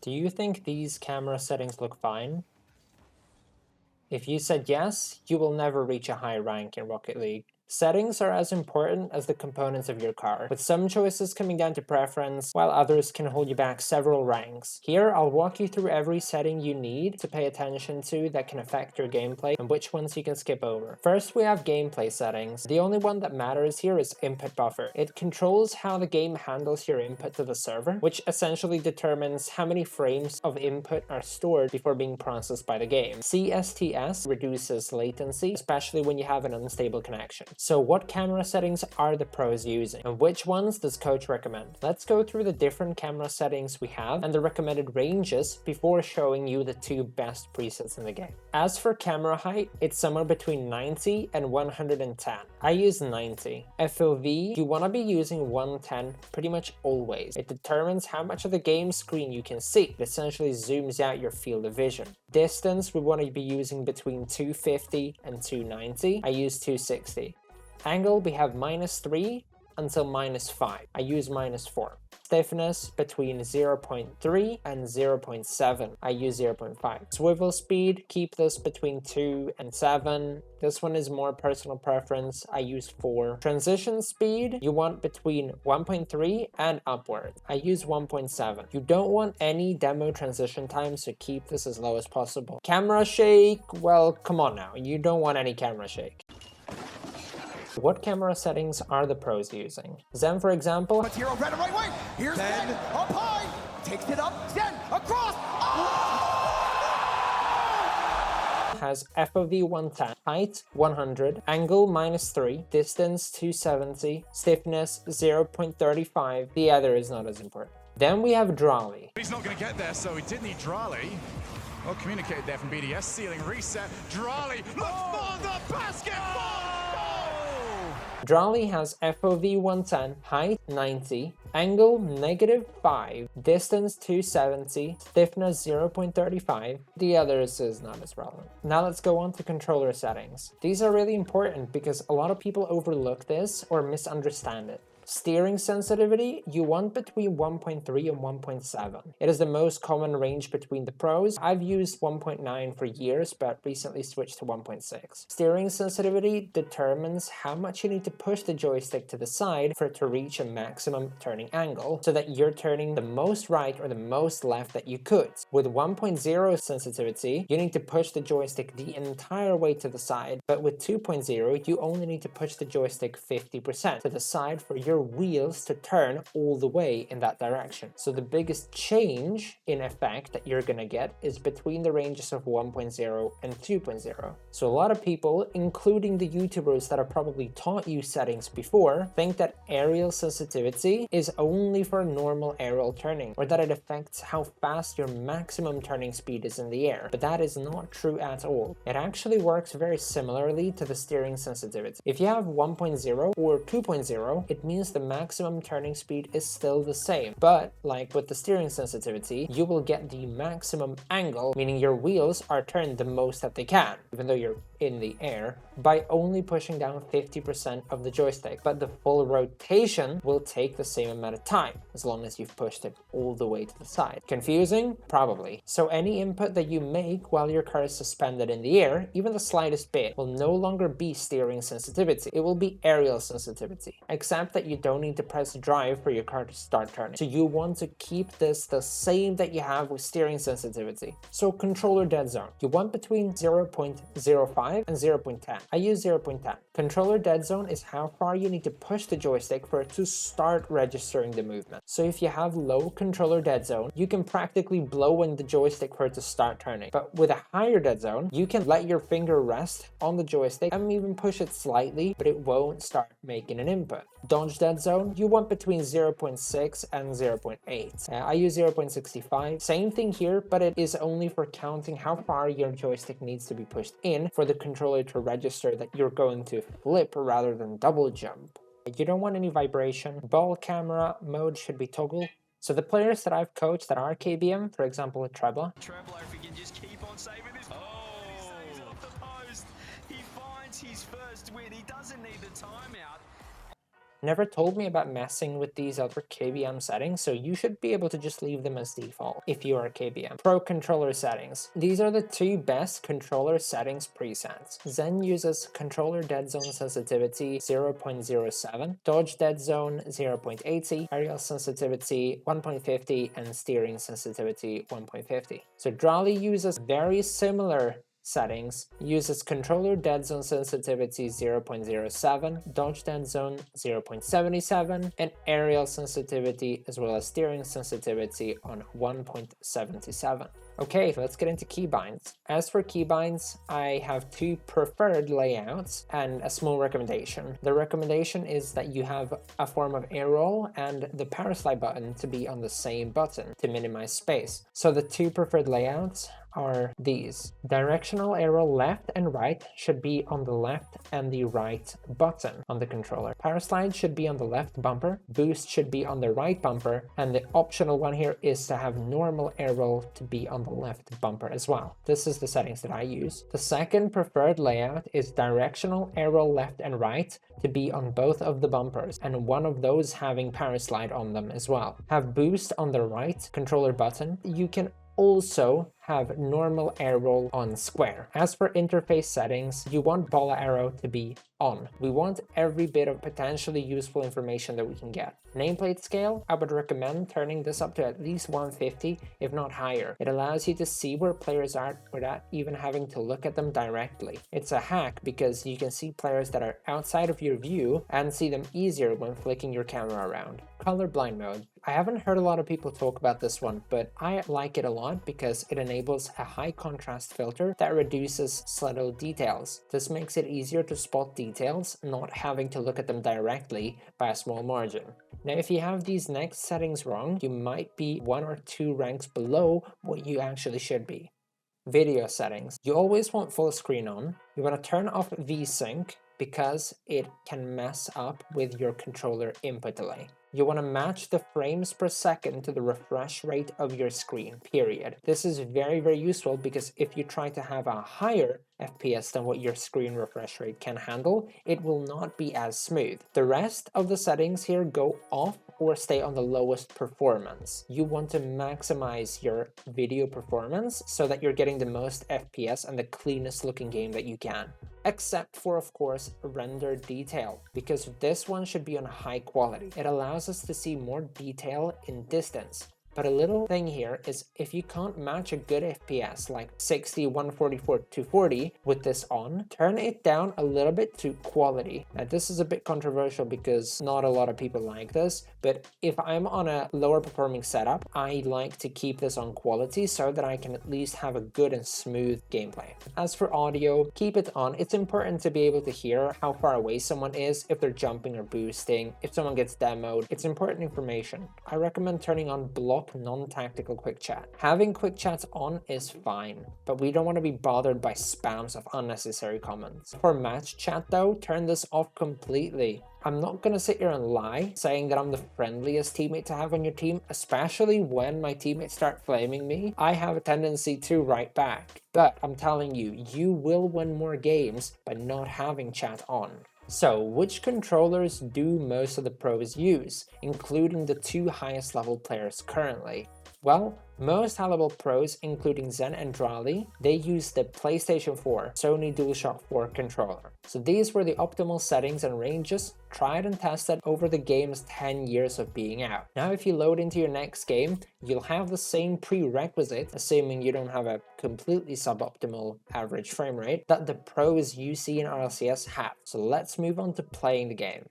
Do you think these camera settings look fine? If you said yes, you will never reach a high rank in Rocket League. Settings are as important as the components of your car, with some choices coming down to preference, while others can hold you back several ranks. Here, I'll walk you through every setting you need to pay attention to that can affect your gameplay, and which ones you can skip over. First, we have gameplay settings. The only one that matters here is input buffer. It controls how the game handles your input to the server, which essentially determines how many frames of input are stored before being processed by the game. CSTS reduces latency, especially when you have an unstable connection. So what camera settings are the pros using, and which ones does coach recommend? Let's go through the different camera settings we have and the recommended ranges before showing you the two best presets in the game. As for camera height, it's somewhere between 90 and 110. I use 90. FOV, you want to be using 110 pretty much always. It determines how much of the game screen you can see. It essentially zooms out your field of vision. Distance, we want to be using between 250 and 290. I use 260. Angle, we have -3 until -5. I use -4. Stiffness, between 0.3 and 0.7. I use 0.5. Swivel speed, keep this between 2 and 7. This one is more personal preference. I use 4. Transition speed, you want between 1.3 and upward. I use 1.7. You don't want any demo transition time, so keep this as low as possible. Camera shake, well, come on now. You don't want any camera shake. What camera settings are the pros using? Zen, for example, But hero ran the right way. Here's Zen up high. Takes it up. Zen across. Oh! has FOV 110, height 100, angle -3, distance 270, stiffness 0.35. The other is not as important. Then we have Drawley. He's not going to get there, so he did need Drawley. Well communicated there from BDS. Ceiling reset. Drawley looks for the basketball. Drawley has FOV 110, height 90, angle -5, distance 270, stiffness 0.35. The others is not as relevant. Now let's go on to controller settings. These are really important because a lot of people overlook this or misunderstand it. Steering sensitivity, you want between 1.3 and 1.7. It is the most common range between the pros. I've used 1.9 for years, but recently switched to 1.6. Steering sensitivity determines how much you need to push the joystick to the side for it to reach a maximum turning angle, so that you're turning the most right or the most left that you could. With 1.0 sensitivity, you need to push the joystick the entire way to the side, but with 2.0, you only need to push the joystick 50% to the side for your wheels to turn all the way in that direction. So the biggest change in effect that you're gonna get is between the ranges of 1.0 and 2.0. So a lot of people, including the YouTubers that have probably taught you settings before, think that aerial sensitivity is only for normal aerial turning, or that it affects how fast your maximum turning speed is in the air. But that is not true at all. It actually works very similarly to the steering sensitivity. If you have 1.0 or 2.0, it means the maximum turning speed is still the same, but like with the steering sensitivity, you will get the maximum angle, meaning your wheels are turned the most that they can, even though you're in the air, by only pushing down 50% of the joystick. But the full rotation will take the same amount of time, as long as you've pushed it all the way to the side. Confusing? Probably. So any input that you make while your car is suspended in the air, even the slightest bit, will no longer be steering sensitivity. It will be aerial sensitivity, except that you don't need to press drive for your car to start turning. So you want to keep this the same that you have with steering sensitivity. So controller dead zone, you want between 0.05 and 0.10. I use 0.10. Controller dead zone is how far you need to push the joystick for it to start registering the movement. So if you have low controller dead zone, you can practically blow in the joystick for it to start turning. But with a higher dead zone, you can let your finger rest on the joystick and even push it slightly, but it won't start making an input. Dodge dead zone, you want between 0.6 and 0.8. I use 0.65. Same thing here, but it is only for counting how far your joystick needs to be pushed in for the controller to register that you're going to flip rather than double jump. You don't want any vibration. Ball camera mode should be toggle. So the players that I've coached that are KBM, for example at Trebla. Trebla, if he can just keep on saving this. Oh, he saves it off the post. He finds his first win. He doesn't need the timeout. never told me about messing with these other KBM settings, so you should be able to just leave them as default if you are a KBM. Pro controller settings. These are the two best controller settings presets. Zen uses controller dead zone sensitivity 0.07, dodge dead zone 0.80, aerial sensitivity 1.50, and steering sensitivity 1.50. So Drali uses very similar settings, uses controller dead zone sensitivity 0.07, dodge dead zone 0.77, and aerial sensitivity as well as steering sensitivity on 1.77. Okay, let's get into keybinds. As for keybinds, I have two preferred layouts and a small recommendation. The recommendation is that you have a form of air roll and the power slide button to be on the same button to minimize space. So the two preferred layouts are these. Directional arrow left and right should be on the left and the right button on the controller. Power slide should be on the left bumper, boost should be on the right bumper, and the optional one here is to have normal arrow to be on the left bumper as well. This is the settings that I use. The second preferred layout is directional arrow left and right to be on both of the bumpers, and one of those having power slide on them as well. Have boost on the right controller button. You can also have normal air roll on square. As for interface settings, you want ball arrow to be on. We want every bit of potentially useful information that we can get. Nameplate scale, I would recommend turning this up to at least 150, if not higher. It allows you to see where players are without even having to look at them directly. It's a hack because you can see players that are outside of your view and see them easier when flicking your camera around. Colorblind mode. I haven't heard a lot of people talk about this one, but I like it a lot because it enables a high contrast filter that reduces subtle details. This makes it easier to spot details, not having to look at them directly by a small margin. Now, if you have these next settings wrong, you might be 1 or 2 ranks below what you actually should be. Video settings. You always want full screen on. You want to turn off VSync because it can mess up with your controller input delay. You want to match the frames per second to the refresh rate of your screen, period. This is very, very useful because if you try to have a higher FPS than what your screen refresh rate can handle, it will not be as smooth. The rest of the settings here go off or stay on the lowest performance. You want to maximize your video performance so that you're getting the most FPS and the cleanest looking game that you can. Except for, of course, render detail, because this one should be on high quality. It allows us to see more detail in distance. But a little thing here is if you can't match a good FPS like 60, 144, 240 with this on, turn it down a little bit to quality. Now this is a bit controversial because not a lot of people like this, but if I'm on a lower performing setup, I like to keep this on quality so that I can at least have a good and smooth gameplay. As for audio, keep it on. It's important to be able to hear how far away someone is, if they're jumping or boosting, if someone gets demoed. It's important information. I recommend turning on block non-tactical quick chat. Having quick chats on is fine, but we don't want to be bothered by spams of unnecessary comments. For match chat though, turn this off completely. I'm not gonna sit here and lie saying that I'm the friendliest teammate to have on your team, especially when my teammates start flaming me. I have a tendency to write back, but I'm telling you, you will win more games by not having chat on. So, which controllers do most of the pros use, including the 2 highest level players currently? Well, most high-level pros, including Zen and Drali, they use the PlayStation 4 Sony DualShock 4 controller. So these were the optimal settings and ranges, tried and tested over the game's 10 years of being out. Now if you load into your next game, you'll have the same prerequisite, assuming you don't have a completely suboptimal average frame rate, that the pros you see in RLCS have. So let's move on to playing the game.